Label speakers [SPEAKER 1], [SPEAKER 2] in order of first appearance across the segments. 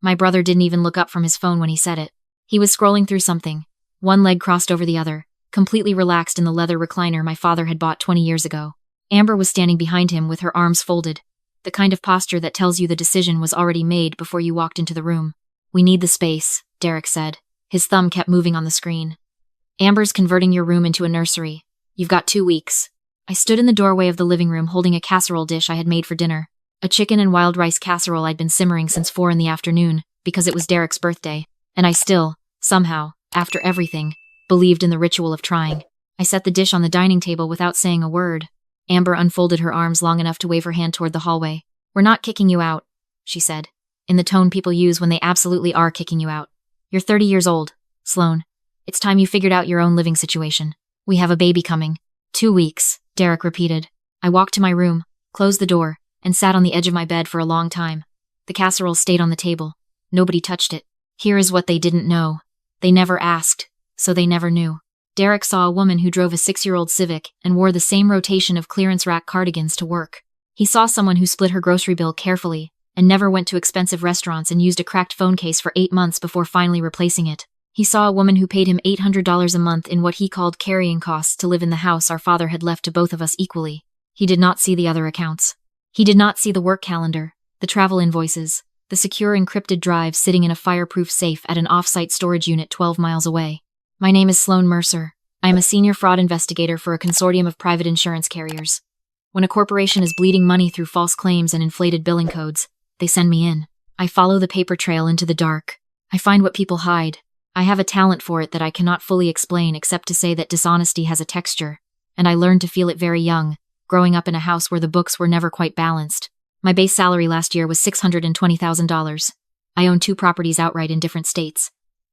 [SPEAKER 1] My brother didn't even look up from his phone when he said it. He was scrolling through something, one leg crossed over the other, completely relaxed in the leather recliner my father had bought 20 years ago. Amber was standing behind him with her arms folded, the kind of posture that tells you the decision was already made before you walked into the room. "We need the space," Derek said. His thumb kept moving on the screen. "Amber's converting your room into a nursery. You've got 2 weeks. I stood in the doorway of the living room holding a casserole dish I had made for dinner. A chicken and wild rice casserole I'd been simmering since 4 in the afternoon, because it was Derek's birthday. And I still, somehow, after everything, believed in the ritual of trying. I set the dish on the dining table without saying a word. Amber unfolded her arms long enough to wave her hand toward the hallway. "We're not kicking you out," she said, in the tone people use when they absolutely are kicking you out. "You're 30 years old, Sloane. It's time you figured out your own living situation. We have a baby coming." 2 weeks, Derek repeated. I walked to my room, closed the door, and sat on the edge of my bed for a long time. The casserole stayed on the table. Nobody touched it. Here is what they didn't know. They never asked, so they never knew. Derek saw a woman who drove a 6-year-old Civic and wore the same rotation of clearance-rack cardigans to work. He saw someone who split her grocery bill carefully and never went to expensive restaurants and used a cracked phone case for 8 months before finally replacing it. He saw a woman who paid him $800 a month in what he called carrying costs to live in the house our father had left to both of us equally. He did not see the other accounts. He did not see the work calendar, the travel invoices, the secure encrypted drive sitting in a fireproof safe at an off-site storage unit 12 miles away. "My name is Sloane Mercer. I am a senior fraud investigator for a consortium of private insurance carriers. When a corporation is bleeding money through false claims and inflated billing codes, they send me in. I follow the paper trail into the dark. I find what people hide. I have a talent for it that I cannot fully explain except to say that dishonesty has a texture, and I learned to feel it very young, growing up in a house where the books were never quite balanced. My base salary last year was $620,000. I own 2 properties outright in different states.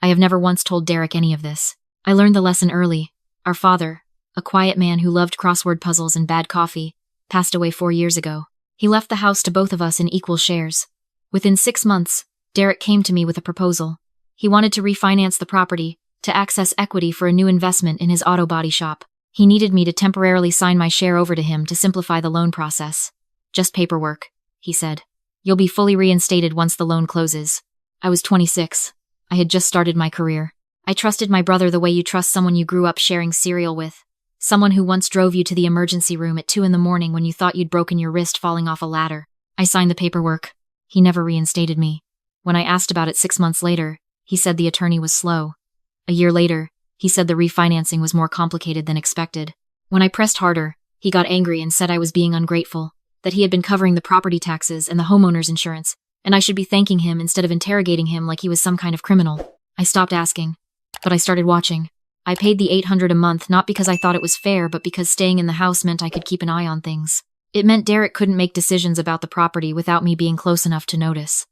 [SPEAKER 1] I have never once told Derek any of this. I learned the lesson early. Our father, a quiet man who loved crossword puzzles and bad coffee, passed away 4 years ago. He left the house to both of us in equal shares. Within 6 months, Derek came to me with a proposal. He wanted to refinance the property, to access equity for a new investment in his auto body shop. He needed me to temporarily sign my share over to him to simplify the loan process. "Just paperwork," he said. "You'll be fully reinstated once the loan closes." I was 26. I had just started my career. I trusted my brother the way you trust someone you grew up sharing cereal with. Someone who once drove you to the emergency room at 2 in the morning when you thought you'd broken your wrist falling off a ladder. I signed the paperwork. He never reinstated me. When I asked about it 6 months later, he said the attorney was slow. A year later, he said the refinancing was more complicated than expected. When I pressed harder, he got angry and said I was being ungrateful, that he had been covering the property taxes and the homeowner's insurance, and I should be thanking him instead of interrogating him like he was some kind of criminal. I stopped asking, but I started watching. I paid the $800 a month not because I thought it was fair, but because staying in the house meant I could keep an eye on things. It meant Derek couldn't make decisions about the property without me being close enough to notice.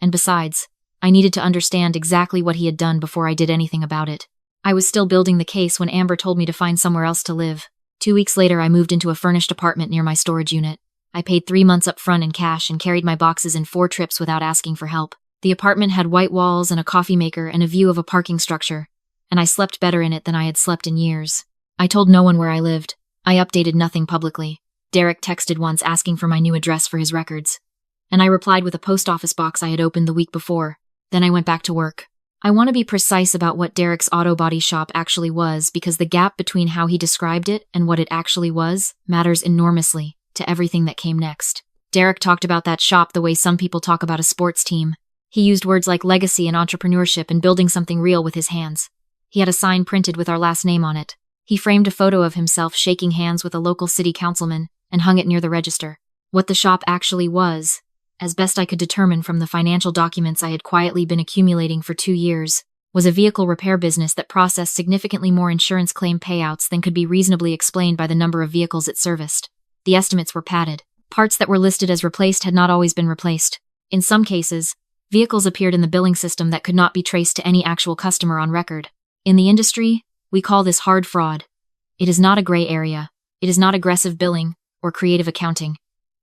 [SPEAKER 1] And besides, I needed to understand exactly what he had done before I did anything about it. I was still building the case when Amber told me to find somewhere else to live. 2 weeks later, I moved into a furnished apartment near my storage unit. I paid 3 months up front in cash and carried my boxes in 4 trips without asking for help. The apartment had white walls and a coffee maker and a view of a parking structure, and I slept better in it than I had slept in years. I told no one where I lived. I updated nothing publicly. Derek texted once asking for my new address for his records, and I replied with a post office box I had opened the week before. Then I went back to work. I want to be precise about what Derek's auto body shop actually was because the gap between how he described it and what it actually was matters enormously to everything that came next. Derek talked about that shop the way some people talk about a sports team. He used words like legacy and entrepreneurship and building something real with his hands. He had a sign printed with our last name on it. He framed a photo of himself shaking hands with a local city councilman and hung it near the register. What the shop actually was, as best I could determine from the financial documents I had quietly been accumulating for 2 years, was a vehicle repair business that processed significantly more insurance claim payouts than could be reasonably explained by the number of vehicles it serviced. The estimates were padded. Parts that were listed as replaced had not always been replaced. In some cases, vehicles appeared in the billing system that could not be traced to any actual customer on record. In the industry, we call this hard fraud. It is not a gray area. It is not aggressive billing or creative accounting.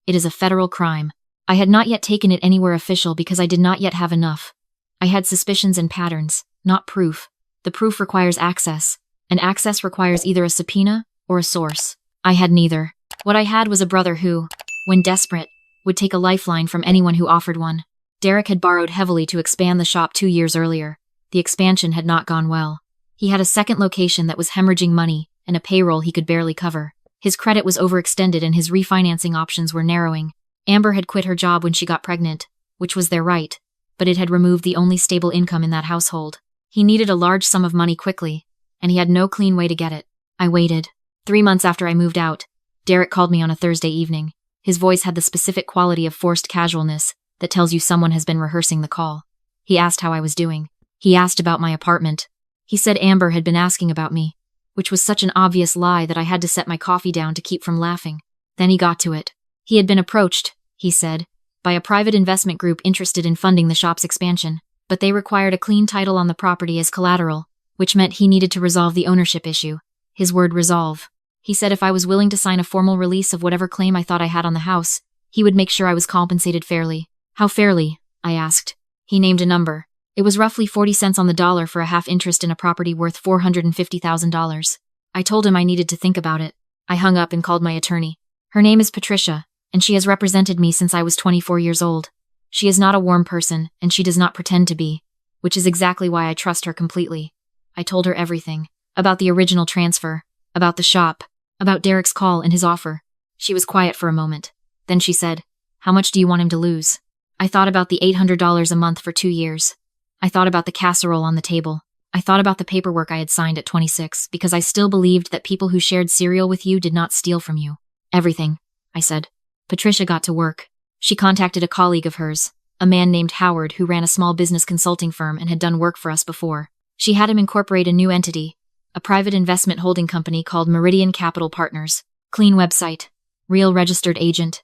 [SPEAKER 1] It is a federal crime. I had not yet taken it anywhere official because I did not yet have enough. I had suspicions and patterns, not proof. The proof requires access, and access requires either a subpoena or a source. I had neither. What I had was a brother who, when desperate, would take a lifeline from anyone who offered one. Derek had borrowed heavily to expand the shop 2 years earlier. The expansion had not gone well. He had a second location that was hemorrhaging money and a payroll he could barely cover. His credit was overextended and his refinancing options were narrowing. Amber had quit her job when she got pregnant, which was their right, but it had removed the only stable income in that household. He needed a large sum of money quickly, and he had no clean way to get it. I waited. 3 months after I moved out, Derek called me on a Thursday evening. His voice had the specific quality of forced casualness that tells you someone has been rehearsing the call. He asked how I was doing. He asked about my apartment. He said Amber had been asking about me, which was such an obvious lie that I had to set my coffee down to keep from laughing. Then he got to it. He had been approached, he said, by a private investment group interested in funding the shop's expansion, but they required a clean title on the property as collateral, which meant he needed to resolve the ownership issue. His word resolve. He said if I was willing to sign a formal release of whatever claim I thought I had on the house, he would make sure I was compensated fairly. How fairly? I asked. He named a number. It was roughly 40 cents on the dollar for a half interest in a property worth $450,000. I told him I needed to think about it. I hung up and called my attorney. Her name is Patricia, and she has represented me since I was 24 years old. She is not a warm person, and she does not pretend to be, which is exactly why I trust her completely. I told her everything. About the original transfer, about the shop, about Derek's call and his offer. She was quiet for a moment. Then she said, "How much do you want him to lose?" I thought about the $800 a month for 2 years. I thought about the casserole on the table. I thought about the paperwork I had signed at 26 because I still believed that people who shared cereal with you did not steal from you. Everything, I said. Patricia got to work. She contacted a colleague of hers, a man named Howard who ran a small business consulting firm and had done work for us before. She had him incorporate a new entity, a private investment holding company called Meridian Capital Partners. Clean website. Real registered agent.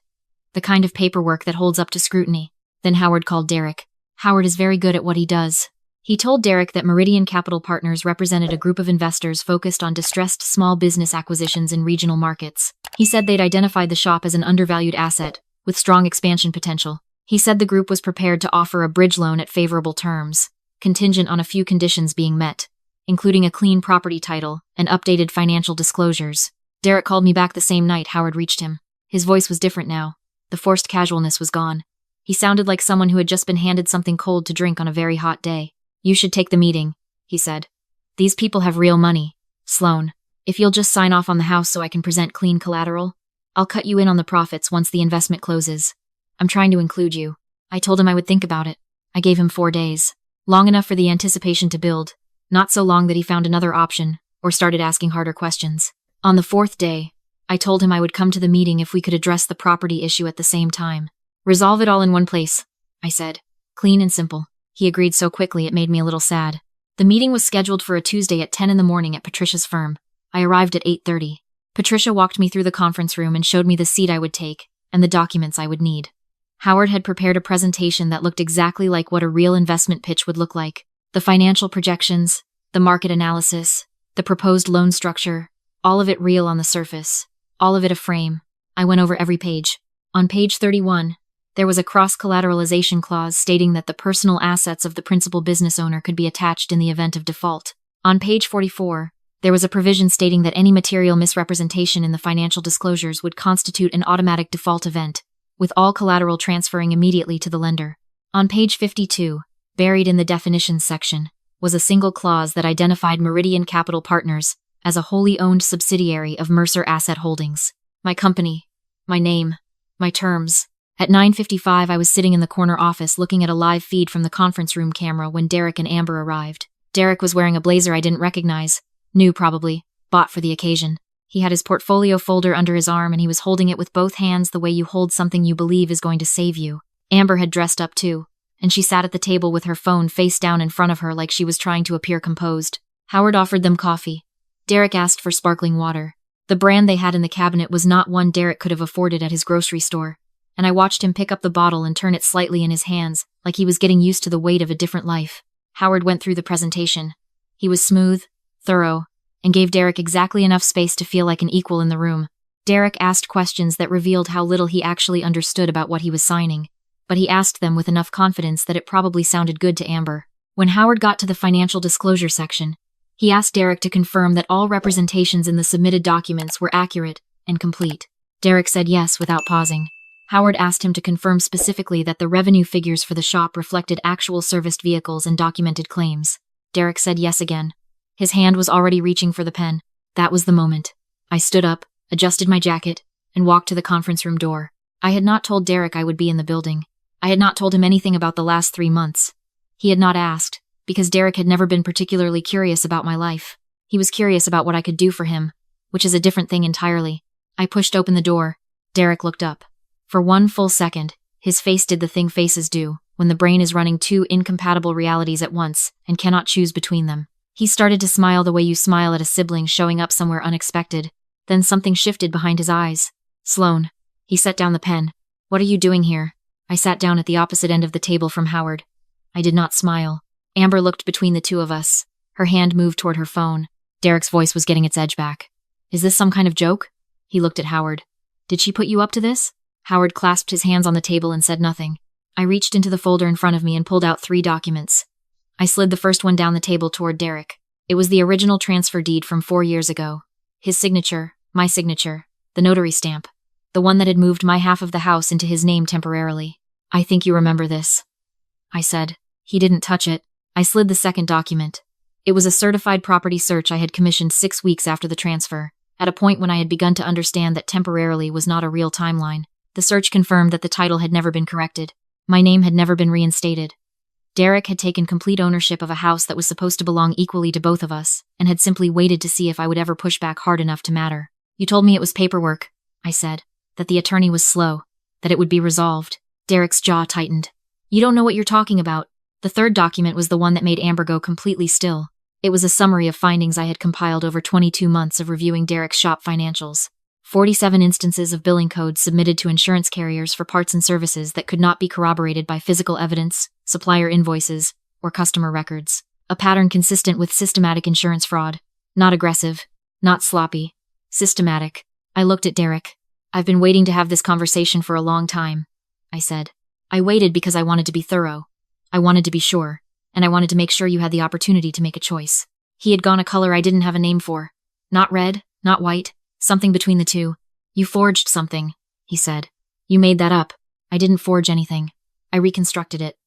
[SPEAKER 1] The kind of paperwork that holds up to scrutiny. Then Howard called Derek. Howard is very good at what he does. He told Derek that Meridian Capital Partners represented a group of investors focused on distressed small business acquisitions in regional markets. He said they'd identified the shop as an undervalued asset, with strong expansion potential. He said the group was prepared to offer a bridge loan at favorable terms, contingent on a few conditions being met, including a clean property title and updated financial disclosures. Derek called me back the same night Howard reached him. His voice was different now. The forced casualness was gone. He sounded like someone who had just been handed something cold to drink on a very hot day. "You should take the meeting," he said. "These people have real money. Sloane, if you'll just sign off on the house so I can present clean collateral, I'll cut you in on the profits once the investment closes. I'm trying to include you." I told him I would think about it. I gave him 4 days. Long enough for the anticipation to build, not so long that he found another option or started asking harder questions. On the 4th day, I told him I would come to the meeting if we could address the property issue at the same time. "Resolve it all in one place," I said. "Clean and simple." He agreed so quickly it made me a little sad. The meeting was scheduled for a Tuesday at 10 in the morning at Patricia's firm. I arrived at 8:30. Patricia walked me through the conference room and showed me the seat I would take and the documents I would need. Howard had prepared a presentation that looked exactly like what a real investment pitch would look like. The financial projections, the market analysis, the proposed loan structure, all of it real on the surface, all of it a frame. I went over every page. On page 31, there was a cross-collateralization clause stating that the personal assets of the principal business owner could be attached in the event of default. On page 44, there was a provision stating that any material misrepresentation in the financial disclosures would constitute an automatic default event, with all collateral transferring immediately to the lender. On page 52, buried in the definitions section, was a single clause that identified Meridian Capital Partners as a wholly owned subsidiary of Mercer Asset Holdings. My company, my name, my terms. At 9:55, I was sitting in the corner office looking at a live feed from the conference room camera when Derek and Amber arrived. Derek was wearing a blazer I didn't recognize, new probably, bought for the occasion. He had his portfolio folder under his arm and he was holding it with both hands the way you hold something you believe is going to save you. Amber had dressed up too, and she sat at the table with her phone face down in front of her like she was trying to appear composed. Howard offered them coffee. Derek asked for sparkling water. The brand they had in the cabinet was not one Derek could have afforded at his grocery store, and I watched him pick up the bottle and turn it slightly in his hands, like he was getting used to the weight of a different life. Howard went through the presentation. He was smooth, thorough, and gave Derek exactly enough space to feel like an equal in the room. Derek asked questions that revealed how little he actually understood about what he was signing, but he asked them with enough confidence that it probably sounded good to Amber. When Howard got to the financial disclosure section, he asked Derek to confirm that all representations in the submitted documents were accurate and complete. Derek said yes without pausing. Howard asked him to confirm specifically that the revenue figures for the shop reflected actual serviced vehicles and documented claims. Derek said yes again. His hand was already reaching for the pen. That was the moment. I stood up, adjusted my jacket, and walked to the conference room door. I had not told Derek I would be in the building. I had not told him anything about the last 3 months. He had not asked, because Derek had never been particularly curious about my life. He was curious about what I could do for him, which is a different thing entirely. I pushed open the door. Derek looked up. For 1 full second, his face did the thing faces do, when the brain is running 2 incompatible realities at once and cannot choose between them. He started to smile the way you smile at a sibling showing up somewhere unexpected. Then something shifted behind his eyes. Sloane. He set down the pen. What are you doing here? I sat down at the opposite end of the table from Howard. I did not smile. Amber looked between the two of us. Her hand moved toward her phone. Derek's voice was getting its edge back. Is this some kind of joke? He looked at Howard. Did she put you up to this? Howard clasped his hands on the table and said nothing. I reached into the folder in front of me and pulled out 3 documents. I slid the first one down the table toward Derek. It was the original transfer deed from 4 years ago. His signature, my signature, the notary stamp. The one that had moved my half of the house into his name temporarily. I think you remember this, I said. He didn't touch it. I slid the second document. It was a certified property search I had commissioned 6 weeks after the transfer, at a point when I had begun to understand that temporarily was not a real timeline. The search confirmed that the title had never been corrected. My name had never been reinstated. Derek had taken complete ownership of a house that was supposed to belong equally to both of us, and had simply waited to see if I would ever push back hard enough to matter. You told me it was paperwork, I said, that the attorney was slow, that it would be resolved. Derek's jaw tightened. You don't know what you're talking about. The third document was the one that made Amber go completely still. It was a summary of findings I had compiled over 22 months of reviewing Derek's shop financials. 47 instances of billing codes submitted to insurance carriers for parts and services that could not be corroborated by physical evidence, supplier invoices, or customer records. A pattern consistent with systematic insurance fraud. Not aggressive, not sloppy, systematic. I looked at Derek. I've been waiting to have this conversation for a long time, I said. I waited because I wanted to be thorough. I wanted to be sure, and I wanted to make sure you had the opportunity to make a choice. He had gone a color I didn't have a name for. Not red, not white, something between the two. You forged something, he said. You made that up. I didn't forge anything. I reconstructed it.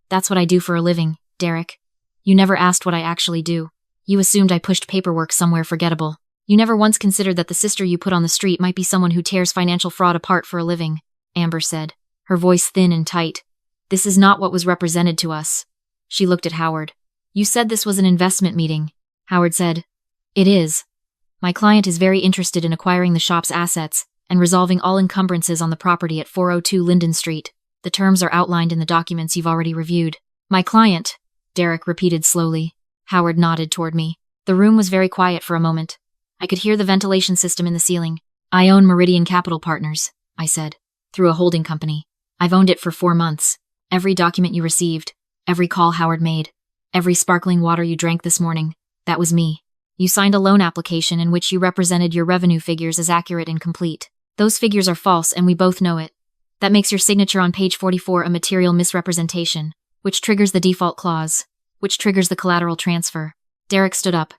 [SPEAKER 1] That's what I do for a living, Derek. You never asked what I actually do. You assumed I pushed paperwork somewhere forgettable. You never once considered that the sister you put on the street might be someone who tears financial fraud apart for a living, Amber said, her voice thin and tight. This is not what was represented to us. She looked at Howard. You said this was an investment meeting. Howard said, It is. My client is very interested in acquiring the shop's assets and resolving all encumbrances on the property at 402 Linden Street. The terms are outlined in the documents you've already reviewed. My client, Derek repeated slowly. Howard nodded toward me. The room was very quiet for a moment. I could hear the ventilation system in the ceiling. I own Meridian Capital Partners, I said, through a holding company. I've owned it for 4 months. Every document you received, every call Howard made, every sparkling water you drank this morning, that was me. You signed a loan application in which you represented your revenue figures as accurate and complete. Those figures are false and we both know it. That makes your signature on page 44 a material misrepresentation, which triggers the default clause, which triggers the collateral transfer. Derek stood up.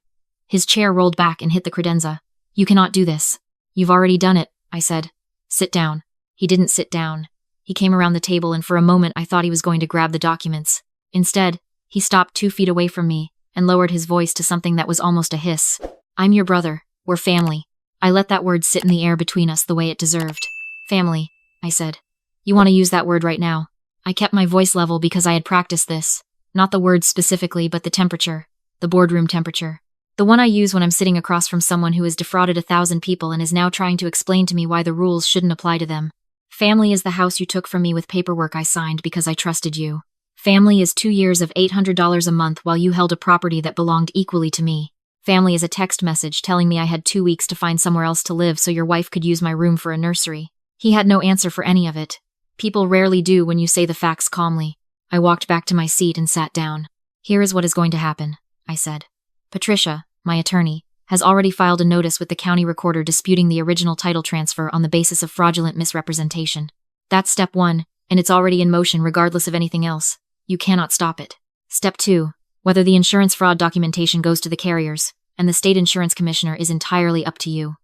[SPEAKER 1] His chair rolled back and hit the credenza. You cannot do this. You've already done it, I said. Sit down. He didn't sit down. He came around the table and for a moment I thought he was going to grab the documents. Instead, he stopped 2 feet away from me and lowered his voice to something that was almost a hiss. I'm your brother. We're family. I let that word sit in the air between us the way it deserved. Family, I said. You want to use that word right now? I kept my voice level because I had practiced this. Not the words specifically, but the temperature. The boardroom temperature. The one I use when I'm sitting across from someone who has defrauded 1,000 people and is now trying to explain to me why the rules shouldn't apply to them. Family is the house you took from me with paperwork I signed because I trusted you. Family is 2 years of $800 a month while you held a property that belonged equally to me. Family is a text message telling me I had 2 weeks to find somewhere else to live so your wife could use my room for a nursery. He had no answer for any of it. People rarely do when you say the facts calmly. I walked back to my seat and sat down. Here is what is going to happen, I said. Patricia, my attorney, has already filed a notice with the county recorder disputing the original title transfer on the basis of fraudulent misrepresentation. That's step 1, and it's already in motion regardless of anything else. You cannot stop it. Step 2, whether the insurance fraud documentation goes to the carriers, and the state insurance commissioner is entirely up to you.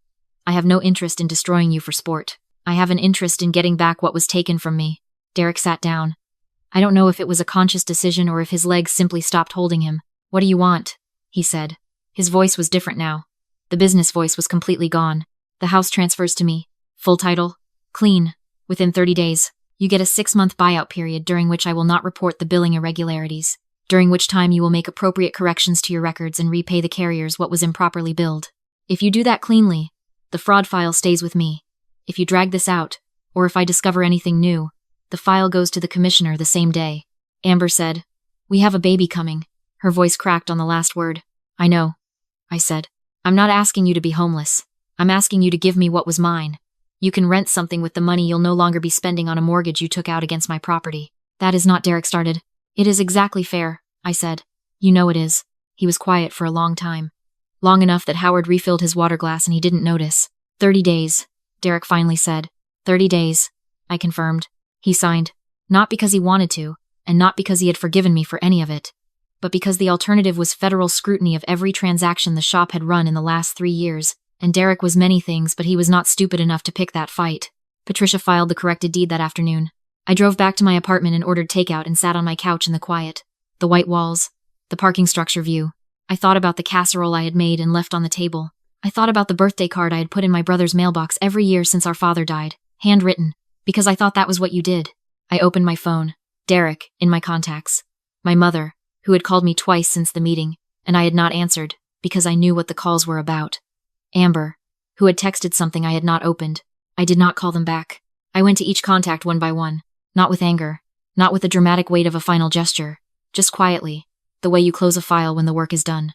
[SPEAKER 1] I have no interest in destroying you for sport. I have an interest in getting back what was taken from me. Derek sat down. I don't know if it was a conscious decision or if his legs simply stopped holding him. What do you want? He said. His voice was different now. The business voice was completely gone. The house transfers to me. Full title. Clean. Within 30 days. You get a 6-month buyout period during which I will not report the billing irregularities, during which time you will make appropriate corrections to your records and repay the carriers what was improperly billed. If you do that cleanly, the fraud file stays with me. If you drag this out, or if I discover anything new, the file goes to the commissioner the same day. Amber said, We have a baby coming. Her voice cracked on the last word. I know. I said, I'm not asking you to be homeless. I'm asking you to give me what was mine. You can rent something with the money you'll no longer be spending on a mortgage you took out against my property. That is not, Derek started. It is exactly fair, I said. You know it is. He was quiet for a long time. Long enough that Howard refilled his water glass and he didn't notice. 30 days, Derek finally said. 30 days, I confirmed. He signed. Not because he wanted to, and not because he had forgiven me for any of it, but because the alternative was federal scrutiny of every transaction the shop had run in the last 3 years, and Derek was many things, but he was not stupid enough to pick that fight. Patricia filed the corrected deed that afternoon. I drove back to my apartment and ordered takeout and sat on my couch in the quiet. The white walls, the parking structure view. I thought about the casserole I had made and left on the table. I thought about the birthday card I had put in my brother's mailbox every year since our father died, handwritten, because I thought that was what you did. I opened my phone. Derek, in my contacts. My mother, who had called me twice since the meeting, and I had not answered, because I knew what the calls were about. Amber, who had texted something I had not opened. I did not call them back. I went to each contact one by one, not with anger, not with the dramatic weight of a final gesture, just quietly, the way you close a file when the work is done.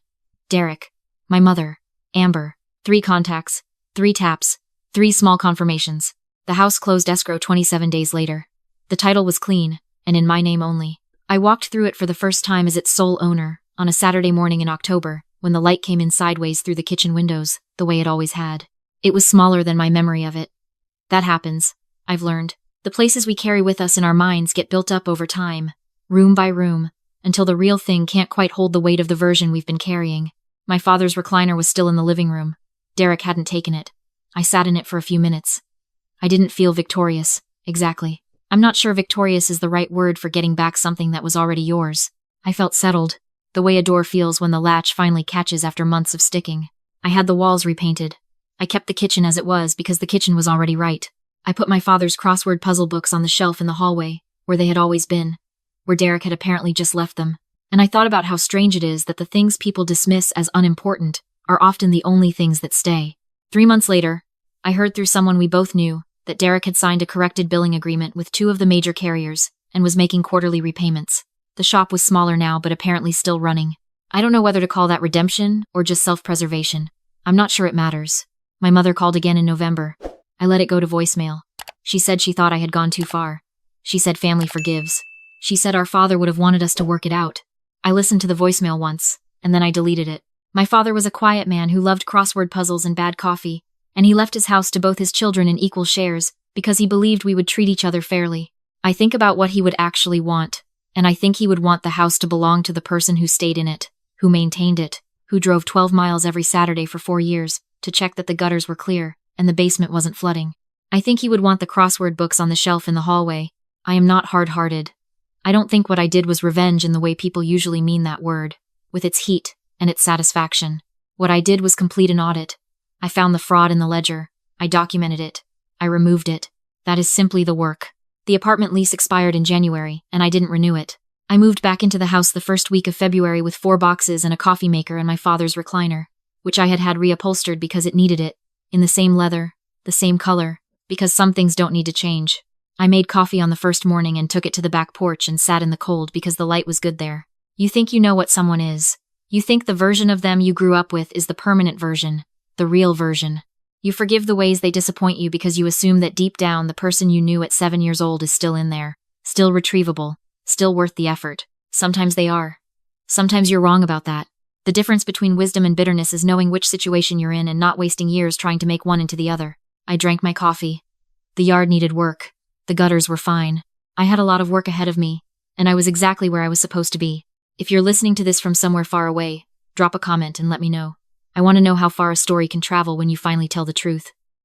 [SPEAKER 1] Derek, my mother, Amber, 3 contacts, 3 taps, 3 small confirmations. The house closed escrow 27 days later. The title was clean, and in my name only. I walked through it for the first time as its sole owner, on a Saturday morning in October, when the light came in sideways through the kitchen windows, the way it always had. It was smaller than my memory of it. That happens, I've learned. The places we carry with us in our minds get built up over time, room by room, until the real thing can't quite hold the weight of the version we've been carrying. My father's recliner was still in the living room. Derek hadn't taken it. I sat in it for a few minutes. I didn't feel victorious, exactly. I'm not sure victorious is the right word for getting back something that was already yours. I felt settled, the way a door feels when the latch finally catches after months of sticking. I had the walls repainted. I kept the kitchen as it was because the kitchen was already right. I put my father's crossword puzzle books on the shelf in the hallway, where they had always been, where Derek had apparently just left them. And I thought about how strange it is that the things people dismiss as unimportant are often the only things that stay. 3 months later, I heard through someone we both knew that Derek had signed a corrected billing agreement with 2 of the major carriers and was making quarterly repayments. The shop was smaller now, but apparently still running. I don't know whether to call that redemption or just self-preservation. I'm not sure it matters. My mother called again in November. I let it go to voicemail. She said she thought I had gone too far. She said family forgives. She said our father would have wanted us to work it out. I listened to the voicemail once, and then I deleted it. My father was a quiet man who loved crossword puzzles and bad coffee, and he left his house to both his children in equal shares because he believed we would treat each other fairly. I think about what he would actually want, and I think he would want the house to belong to the person who stayed in it, who maintained it, who drove 12 miles every Saturday for 4 years to check that the gutters were clear and the basement wasn't flooding. I think he would want the crossword books on the shelf in the hallway. I am not hard-hearted. I don't think what I did was revenge in the way people usually mean that word, with its heat and its satisfaction. What I did was complete an audit. I found the fraud in the ledger. I documented it. I removed it. That is simply the work. The apartment lease expired in January, and I didn't renew it. I moved back into the house the first week of February with 4 boxes and a coffee maker and my father's recliner, which I had had reupholstered because it needed it, in the same leather, the same color, because some things don't need to change. I made coffee on the first morning and took it to the back porch and sat in the cold because the light was good there. You think you know what someone is. You think the version of them you grew up with is the permanent version, the real version. You forgive the ways they disappoint you because you assume that deep down the person you knew at 7 years old is still in there, still retrievable, still worth the effort. Sometimes they are. Sometimes you're wrong about that. The difference between wisdom and bitterness is knowing which situation you're in and not wasting years trying to make one into the other. I drank my coffee. The yard needed work. The gutters were fine. I had a lot of work ahead of me, and I was exactly where I was supposed to be. If you're listening to this from somewhere far away, drop a comment and let me know. I want to know how far a story can travel when you finally tell the truth.